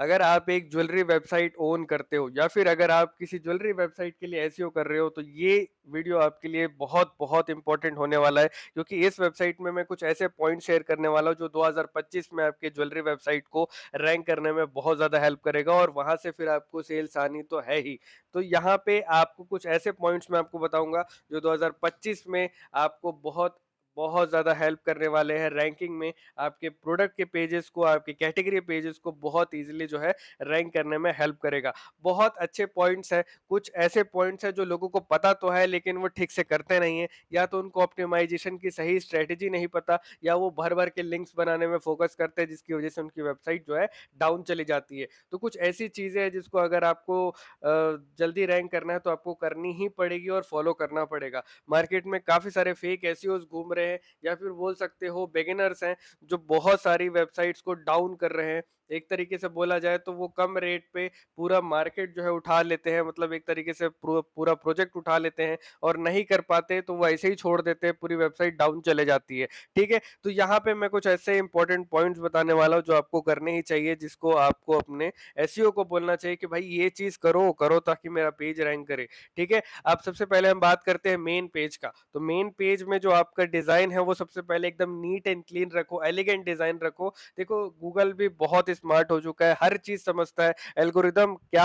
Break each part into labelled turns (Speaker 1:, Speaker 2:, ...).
Speaker 1: अगर आप एक ज्वेलरी वेबसाइट ओन करते हो या फिर अगर आप किसी ज्वेलरी वेबसाइट के लिए एसईओ कर रहे हो तो ये वीडियो आपके लिए बहुत बहुत इंपॉर्टेंट होने वाला है, क्योंकि इस वेबसाइट में मैं कुछ ऐसे पॉइंट शेयर करने वाला हूँ जो 2025 में आपके ज्वेलरी वेबसाइट को रैंक करने में बहुत ज़्यादा हेल्प करेगा और वहां से फिर आपको सेल्स आनी तो है ही। तो यहाँ पे आपको कुछ ऐसे पॉइंट्स मैं आपको बताऊंगा जो 2025 में आपको बहुत बहुत ज़्यादा हेल्प करने वाले हैं रैंकिंग में। आपके प्रोडक्ट के पेजेस को, आपके कैटेगरी पेजेस को बहुत इजीली जो है रैंक करने में हेल्प करेगा। बहुत अच्छे पॉइंट्स हैं, कुछ ऐसे पॉइंट्स हैं जो लोगों को पता तो है लेकिन वो ठीक से करते नहीं है, या तो उनको ऑप्टिमाइजेशन की सही स्ट्रेटेजी नहीं पता, या वो भर भर के लिंक्स बनाने में फोकस करते हैं जिसकी वजह से उनकी वेबसाइट जो है डाउन चली जाती है। तो कुछ ऐसी चीजें हैं जिसको अगर आपको जल्दी रैंक करना है तो आपको करनी ही पड़ेगी और फॉलो करना पड़ेगा। मार्केट में काफी सारे फेक एसईओज घूम रहे हैं, या फिर बोल सकते हो बिगिनर्स हैं जो बहुत सारी वेबसाइट्स को डाउन कर रहे हैं। एक तरीके से बोला जाए तो वो कम रेट पे पूरा मार्केट जो है उठा लेते हैं, मतलब एक तरीके से पूरा प्रोजेक्ट उठा लेते हैं और नहीं कर पाते तो वो ऐसे ही छोड़ देते हैं, पूरी वेबसाइट डाउन चले जाती है। ठीक है, तो यहाँ पे मैं कुछ ऐसे इंपॉर्टेंट पॉइंट्स बताने वाला हूँ जो आपको करने ही चाहिए, जिसको आपको अपने एसईओ को बोलना चाहिए कि भाई ये चीज करो करो ताकि मेरा पेज रैंक करे। ठीक है, अब सबसे पहले हम बात करते हैं मेन पेज का। तो मेन पेज में जो आपका डिजाइन है वो सबसे पहले एकदम नीट एंड क्लीन रखो, एलिगेंट डिजाइन रखो। देखो गूगल भी बहुत स्मार्ट हो चुका है, हर चीज समझता है। एल्गोरिदम क्या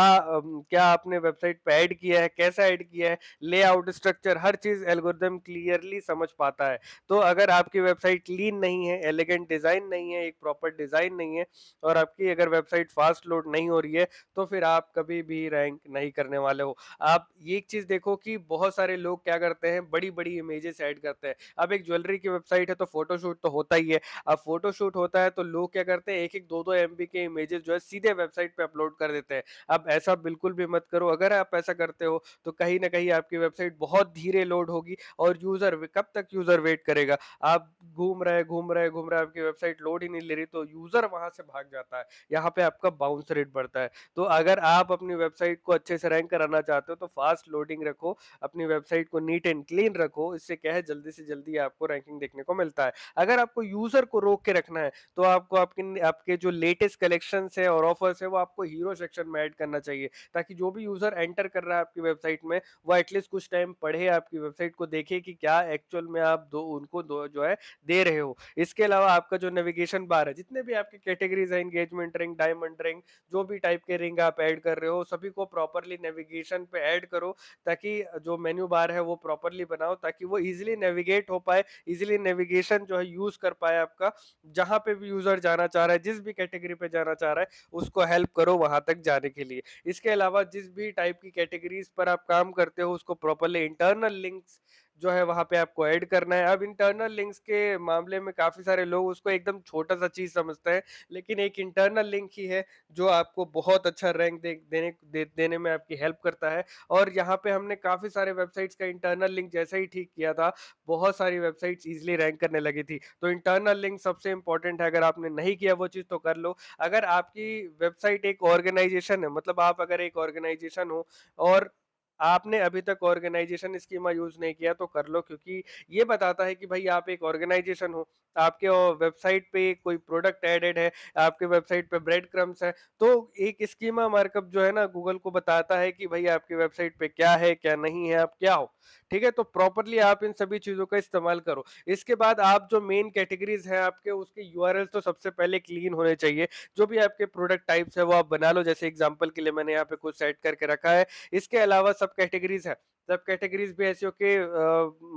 Speaker 1: क्या आपने वेबसाइट पे ऐड किया है, कैसा ऐड किया है, लेआउट, स्ट्रक्चर, हर चीज एल्गोरिदम क्लियरली समझ पाता है। तो अगर आपकी वेबसाइट क्लीन नहीं है, एलिगेंट डिजाइन नहीं है, एक प्रॉपर डिजाइन नहीं है, और आपकी अगर वेबसाइट फास्ट लोड नहीं हो रही है, तो फिर आप कभी भी रैंक नहीं करने वाले हो। आप ये एक चीज देखो कि बहुत सारे लोग क्या करते हैं, बड़ी बड़ी इमेजेस ऐड करते हैं। अब एक ज्वेलरी की वेबसाइट है तो फोटोशूट तो होता ही है। अब फोटोशूट होता है तो लोग क्या करते हैं, एक एक दो दो एमबी के इमेजेस जो है सीधे वेबसाइट पे अपलोड कर देते हैं। अब ऐसा बिल्कुल भी मत करो। अगर आप ऐसा करते हो तो कहीं ना कहीं आपकी वेबसाइट बहुत धीरे लोड होगी, और यूजर कब तक यूजर वेट करेगा। आप घूम रहे घूम रहे घूम रहे, आपकी वेबसाइट लोड ही नहीं ले रही, तो यूजर वहां से भाग जाता है। यहाँ पे आपका बाउंस रेट बढ़ता है। तो अगर आप अपनी वेबसाइट को अच्छे से रैंक कराना चाहते हो तो फास्ट लोडिंग रखो, अपनी वेबसाइट को नीट एंड क्लीन रखो। इससे क्या है, जल्दी से जल्दी आपको रैंकिंग देखने को मिलता है। अगर आपको यूजर को रोक के रखना है तो आपको आपके आपके जो लेटेस्ट कलेक्शंस है और ऑफर्स है वो आपको हीरो सेक्शन में ऐड करना चाहिए, ताकि जो भी यूजर एंटर कर रहा है आपकी वेबसाइट में वो एटलीस्ट कुछ टाइम पढ़े, आपकी वेबसाइट को देखे कि क्या एक्चुअल में आप दो उनको दो जो है दे रहे हो। इसके अलावा आपका जो नेविगेशन बार है, जितने भी आपके कैटेगरीज है, एंगेजमेंट रिंग, डायमंड रिंग, जो भी टाइप के रिंग आप ऐड कर रहे हो सभी को प्रॉपरली नेविगेशन पे ऐड करो, ताकि जो मेन्यू बार है वो प्रॉपरली बनाओ, ताकि वो इजीली नेविगेट हो पाए, इजीली नेविगेशन जो है यूज कर पाए आपका। जहां पे भी यूजर जाना चाह रहा है, जिस भी कैटेगरी पे जाना चाह रहा है, उसको हेल्प करो वहां तक जाने के लिए। इसके अलावा जिस भी टाइप की कैटेगरीज पर आप काम करते हो उसको प्रॉपरली इंटरनल लिंक्स जो है वहां पे आपको ऐड करना है। अब इंटरनल लिंक्स के मामले में काफी सारे लोग उसको एकदम छोटा सा चीज समझते हैं, लेकिन एक इंटरनल लिंक ही है जो आपको बहुत अच्छा रैंक देने में आपकी हेल्प करता है। और यहाँ पे हमने काफी सारे वेबसाइट्स का इंटरनल लिंक जैसे ही ठीक किया था, बहुत सारी वेबसाइट्स इजीली रैंक करने लगी थी। तो इंटरनल लिंक सबसे इंपॉर्टेंट है, अगर आपने नहीं किया वो चीज तो कर लो। अगर आपकी वेबसाइट एक ऑर्गेनाइजेशन है, मतलब आप अगर एक ऑर्गेनाइजेशन हो और आपने अभी तक ऑर्गेनाइजेशन स्कीमा यूज नहीं किया तो कर लो, क्योंकि ये बताता है कि भाई आप एक ऑर्गेनाइजेशन हो, आपके वेबसाइट पे कोई प्रोडक्ट एडेड है, आपके वेबसाइट पे ब्रेड क्रम्स है। तो एक स्कीमा मार्कअप जो है ना, गूगल को बताता है कि भाई आपकी वेबसाइट पे क्या है क्या नहीं है, आप क्या हो। ठीक है, तो प्रॉपरली आप इन सभी चीजों का इस्तेमाल करो। इसके बाद आप जो मेन कैटेगरीज हैं आपके, उसके यूआरएल तो सबसे पहले क्लीन होने चाहिए। जो भी आपके प्रोडक्ट टाइप्स है वो आप बना लो, जैसे एग्जांपल के लिए मैंने यहाँ पे कुछ सेट करके रखा है। इसके अलावा सब कैटेगरीज है, सब कैटेगरीज भी ऐसी के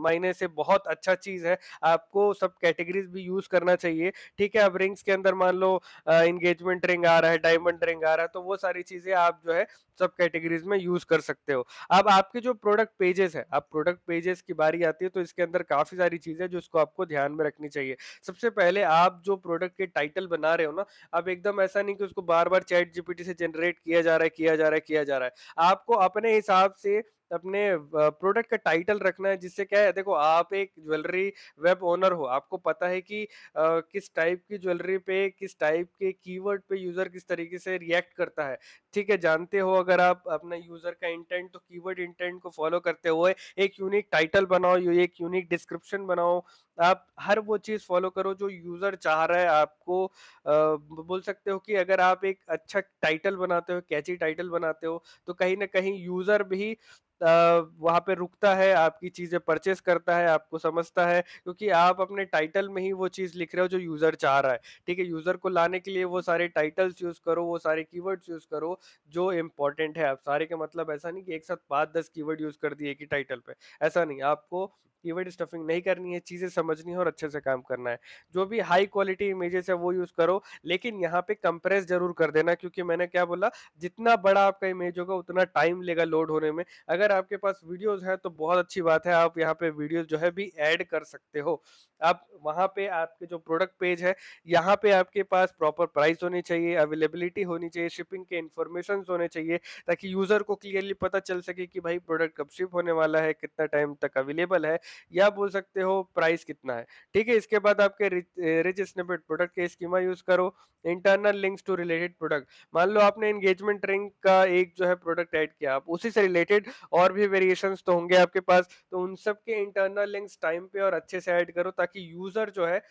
Speaker 1: मायने से बहुत अच्छा चीज है, आपको सब कैटेगरीज भी यूज करना चाहिए। ठीक है, अब रिंग्स के अंदर मान लो एंगेजमेंट रिंग आ रहा है, डायमंड रिंग आ रहा है, तो वो सारी चीजें आप जो है सब कैटेगरीज में यूज कर सकते हो। अब आपके जो प्रोडक्ट पेजेस है, अब प्रोडक्ट पेजेस की बारी आती है तो इसके अंदर काफी सारी चीजें जो इसको आपको ध्यान में रखनी चाहिए। सबसे पहले आप जो प्रोडक्ट के टाइटल बना रहे हो ना, अब एकदम ऐसा नहीं कि उसको बार बार चैट जीपीटी से जनरेट किया जा रहा है किया जा रहा है किया जा रहा है। आपको अपने हिसाब से अपने प्रोडक्ट का टाइटल रखना है, जिससे क्या है, देखो आप एक ज्वेलरी वेब ओनर हो, आपको पता है कि किस टाइप की ज्वेलरी पे, किस टाइप के कीवर्ड पे यूज़र किस तरीके से रिएक्ट करता है, ठीक है? जानते हो अगर आप अपना यूज़र का इंटेंट, तो कीवर्ड इंटेंट को फ़ॉलो करते हुए एक यूनिक टाइटल बनाओ, यू एक यूनिक डिस्क्रिप्शन बनाओ। आप हर वो चीज़ फ़ॉलो करो जो यूज़र चाह रहा है आपको। बोल सकते हो कि अगर आप एक अच्छा टाइटल बनाते हो, कैची टाइटल बनाते हो, तो कहीं न कहीं यूज़र भी वहाँ पे रुकता है, आपकी चीज़ें परचेज़ करता है, आपको समझता है, क्योंकि आप अपने टाइटल में ही वो चीज़ लिख रहे हो जो यूज़र चाह रहा है, ठीक है? यूज़र को लाने के लिए वो सारे टाइटल्स यूज़ करो, वो सारे कीवर्ड्स यूज़ करो जो इम्पोर्टेंट है। आप सारे का मतलब ऐसा नहीं कि एक साथ 5-10 कीवर्ड यूज़ कर दिए एक ही टाइटल पे, ऐसा नहीं। आपको कीवर्ड स्टफिंग नहीं करनी है, चीज़ें समझनी है और अच्छे से काम करना है। जो भी हाई क्वालिटी इमेजेस है वो यूज़ करो, लेकिन यहाँ पे कंप्रेस ज़रूर कर देना, क्योंकि मैंने क्या बोला, जितना बड़ा आपका इमेज होगा उतना टाइम लेगा लोड होने में। अगर आपके पास वीडियोज़ हैं तो बहुत अच्छी बात है, आप यहाँ पे वीडियोज़ जो है भी ऐड कर सकते हो। आप वहाँ पे आपके जो प्रोडक्ट पेज है, यहाँ पे आपके पास प्रॉपर प्राइस होनी चाहिए, अवेलेबिलिटी होनी चाहिए, शिपिंग के इन्फॉर्मेशंस होने चाहिए, ताकि यूज़र को क्लियरली पता चल सके कि भाई प्रोडक्ट कब शिप होने वाला है, कितना टाइम तक अवेलेबल है, या बोल सकते हो प्राइस कितना है। ठीक है? इसके बाद आपके रिच स्निपेट प्रोडक्ट के स्कीमा यूज़ करो, internal links to related product. मान लो आपने एंगेजमेंट रिंग का एक जो है प्रोडक्ट ऐड किया, आप उसी से रिलेटेड और भी वेरिएशंस तो होंगे आपके पास, तो उन सब के इंटरनल लिंक्स टाइम पे और अच्छे से ऐड करो, ताकि यूज़र जो है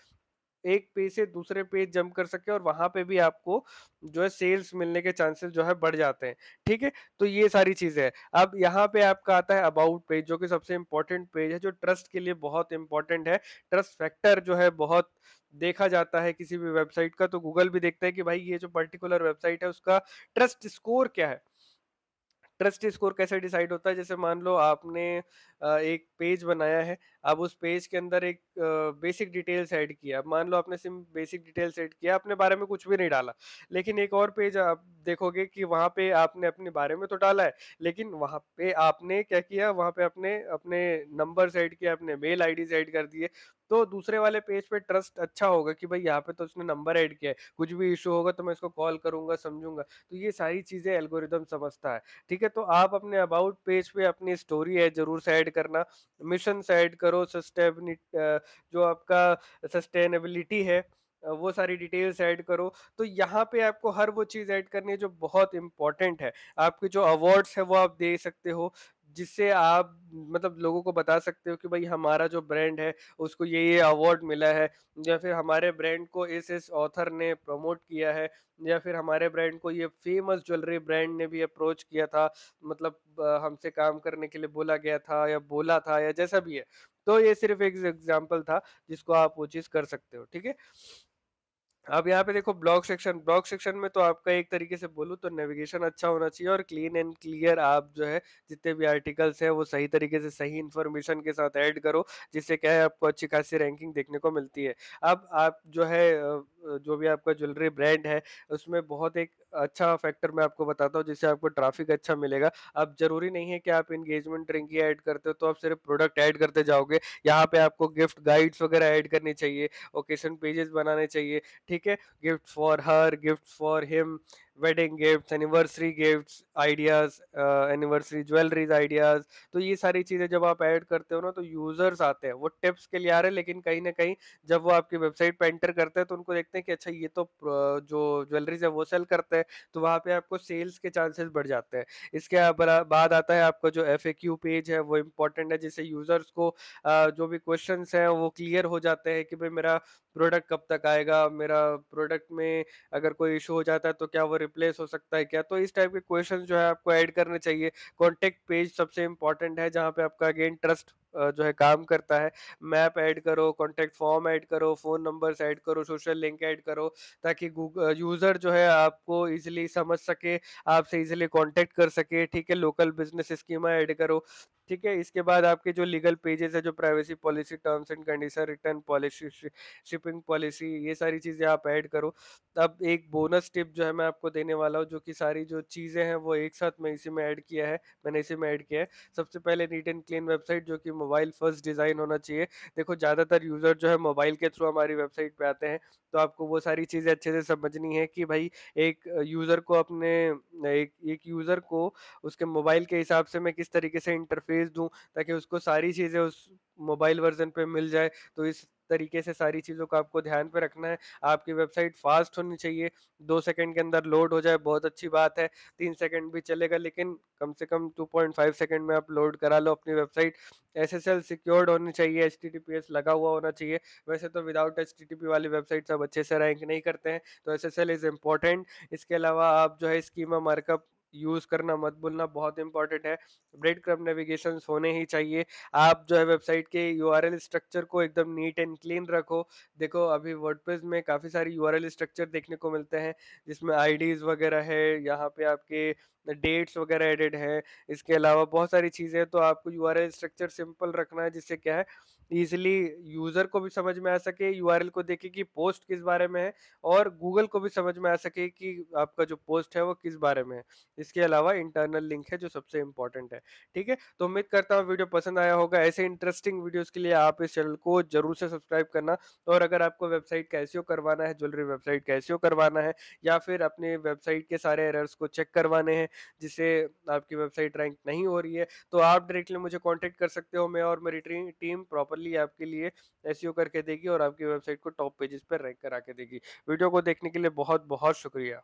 Speaker 1: एक पेज से दूसरे पेज जंप कर सके और वहाँ पे भी आपको जो है सेल्स मिलने के चांसेस जो है बढ़ जाते हैं। ठीक है? तो ये सारी चीज़ें हैं। अब यहाँ पे आपका आता है अबाउट पेज, जो कि सबसे इम्पोर्टेंट पेज है, जो ट्रस्ट के लिए बहुत इम्पोर्टेंट है। ट्रस्ट फैक्टर जो है बहुत देखा जाता है किसी भी वेबसाइट का, तो गूगल भी देखता है कि भाई ये जो पर्टिकुलर वेबसाइट है उसका ट्रस्ट स्कोर क्या है। ट्रस्ट स्कोर कैसे डिसाइड होता है? जैसे मान लो आपने एक पेज बनाया है, अब उस पेज के अंदर एक बेसिक डिटेल्स ऐड किया। मान लो आपने सिर्फ बेसिक डिटेल्स ऐड किया, अपने बारे में कुछ भी नहीं डाला। लेकिन एक और पेज आप देखोगे कि वहाँ पे आपने अपने बारे में तो डाला है, लेकिन वहाँ पे आपने क्या किया, वहाँ पे अपने अपने नंबर्स ऐड किए, अपने मेल आईडीज़ ऐड कर दिए। तो दूसरे वाले पेज पे ट्रस्ट अच्छा होगा कि भाई यहाँ पे तो उसने नंबर ऐड किया है, कुछ भी इश्यू होगा तो मैं इसको कॉल करूँगा, समझूँगा। तो ये सारी चीज़ें एल्गोरिदम समझता है। ठीक है? तो आप अपने अबाउट पेज पे अपनी स्टोरी है ज़रूर से ऐड करना, मिशन से ऐड करो, जो आपका सस्टेनेबिलिटी है, वो सारी डिटेल्स ऐड करो। तो यहाँ पे आपको हर वो चीज़ ऐड करनी है जो बहुत इम्पोर्टेंट है। आपके जो अवार्ड्स हैं वो आप दे सकते हो, जिससे आप मतलब लोगों को बता सकते हो कि भाई हमारा जो ब्रांड है उसको ये अवार्ड मिला है, या फिर हमारे ब्रांड को इस ऑथर ने प्रमोट किया है, या फिर हमारे ब्रांड को ये फेमस ज्वेलरी ब्रांड ने भी अप्रोच किया था, मतलब हमसे काम करने के लिए बोला गया था या बोला था या जैसा भी है। तो ये सिर्फ़ एक एग्ज़ाम्पल था जिसको आप वो चीज़ कर सकते हो, ठीक है? अब यहाँ पे देखो ब्लॉग सेक्शन में तो आपका एक तरीके से बोलूँ तो नेविगेशन अच्छा होना चाहिए और क्लीन एंड क्लियर, आप जो है जितने भी आर्टिकल्स हैं वो सही तरीके से सही इन्फॉर्मेशन के साथ ऐड करो, जिससे क्या है आपको अच्छी खासी रैंकिंग देखने को मिलती है। अब आप जो है जो भी आपका ज्वेलरी ब्रांड है उसमें बहुत एक अच्छा फैक्टर मैं आपको बताता हूँ जिससे आपको ट्रैफिक अच्छा मिलेगा। अब ज़रूरी नहीं है कि आप एंगेजमेंट रिंग ही ऐड करते हो तो आप सिर्फ प्रोडक्ट ऐड करते जाओगे। यहाँ पे आपको गिफ्ट गाइड्स वगैरह ऐड करनी चाहिए, ओकेशन पेजेस बनाने चाहिए। ठीक है? Gift for her, gift for him, wedding gifts, anniversary gifts, ideas, anniversary jewelleries ideas. तो ये सारी चीज़ें जब आप ऐड करते हो ना तो यूज़र्स आते हैं, वो टिप्स के लिए आ रहे हैं, लेकिन कहीं न कहीं जब वो आपकी वेबसाइट पे एंटर करते हैं तो उनको देखते हैं कि अच्छा ये तो जो ज्वेलरीज़ है वो सेल करते हैं, तो वहाँ पे आपको सेल्स के चांसेस बढ़ जाते हैं। इसके बाद आता है आपका जो एफएक्यू पेज है वो इम्पोर्टेंट है, जिससे यूज़र्स को जो भी क्वेश्चंस हैं वो क्लियर हो जाते हैं कि भाई मेरा प्रोडक्ट कब तक आएगा? मेरा प्रोडक्ट में अगर कोई इश्यू हो जाता है तो क्या वो रिप्लेस हो सकता है क्या? तो इस टाइप के क्वेश्चंस जो है आपको ऐड करने चाहिए। कॉन्टैक्ट पेज सबसे इम्पोर्टेंट है जहाँ पे आपका अगेन ट्रस्ट जो है काम करता है। मैप ऐड करो, कॉन्टैक्ट फॉर्म ऐड करो, फ़ोन नंबर्स ऐड करो, सोशल लिंक ऐड करो, ताकि यूज़र जो है आपको ईज़िली समझ सके, आपसे ईज़िली कॉन्टैक्ट कर सके, ठीक है? लोकल बिज़नेस स्कीमा ऐड करो, ठीक है? इसके बाद आपके जो लीगल पेजेज़ है, जो privacy policy, terms and condition, return policy, shipping policy, ये सारी चीज़ें आप ऐड करो। अब एक बोनस टिप जो है मैं आपको देने वाला हूँ, जो कि सारी जो चीज़ें हैं वो एक साथ मैं इसी में ऐड किया है, मैंने इसी में ऐड किया है। सबसे पहले नीट एंड क्लीन वेबसाइट जो कि मोबाइल फर्स्ट डिज़ाइन होना चाहिए। देखो ज़्यादातर यूज़र जो है मोबाइल के थ्रू हमारी वेबसाइट पे आते हैं, तो आपको वो सारी चीज़ें अच्छे से समझनी है कि भाई एक यूज़र को अपने एक एक यूज़र को उसके मोबाइल के हिसाब से मैं किस तरीके से इंटरफ़ेस दूँ, ताकि उसको सारी चीज़ें उस मोबाइल वर्ज़न पे मिल जाए। तो इस तरीके से सारी चीज़ों को आपको ध्यान पे रखना है। आपकी वेबसाइट फ़ास्ट होनी चाहिए, 2 सेकंड के अंदर लोड हो जाए बहुत अच्छी बात है, 3 सेकंड भी चलेगा, लेकिन कम से कम 2.5 सेकंड में आप लोड करा लो अपनी वेबसाइट। एसएसएल सिक्योर्ड होनी चाहिए, एचटीटीपीएस लगा हुआ होना चाहिए। वैसे तो विदाउट एचटीटीपी वाली वेबसाइट सब अच्छे से रैंक नहीं करते हैं, तो एसएसएल इज़ इम्पोर्टेंट। इसके अलावा आप जो है स्कीमा मार्कअप यूज़ करना मत भूलना, बहुत इंपॉर्टेंट है। ब्रेडक्रम्ब नेविगेशंस होने ही चाहिए। आप जो है वेबसाइट के यूआरएल स्ट्रक्चर को एकदम नीट एंड क्लीन रखो। देखो अभी वर्डप्रेस में काफ़ी सारी यूआरएल स्ट्रक्चर देखने को मिलते हैं, जिसमें आईडीज़ वगैरह है, यहाँ पे आपके डेट्स वगैरह एडेड है। इसके अलावा बहुत सारी चीज़ें हैं, तो आपको यूआरएल स्ट्रक्चर सिंपल रखना है, जिससे क्या है ईज़िली यूज़र को भी समझ में आ सके, यूआरएल को देखे कि पोस्ट किस बारे में है, और गूगल को भी समझ में आ सके कि आपका जो पोस्ट है वो किस बारे में है। इसके अलावा इंटरनल लिंक है जो सबसे इम्पोर्टेंट है। ठीक है? तो उम्मीद करता हूँ वीडियो पसंद आया होगा। ऐसे इंटरेस्टिंग वीडियोज़ के लिए आप इस चैनल को ज़रूर से सब्सक्राइब करना। और अगर आपको वेबसाइट का एसईओ करवाना है, ज्वेलरी वेबसाइट का एसईओ करवाना है, या फिर अपनी वेबसाइट के सारे एरर्स को चेक करवाने हैं, जिससे आपकी वेबसाइट रैंक नहीं हो रही है, तो आप डायरेक्टली मुझे कॉन्टैक्ट कर सकते हो। मैं और मेरी टीम प्रॉपर्ली आपके लिए एसईओ करके देगी और आपकी वेबसाइट को टॉप पेजेस पर रैंक करा के देगी। वीडियो को देखने के लिए बहुत-बहुत शुक्रिया।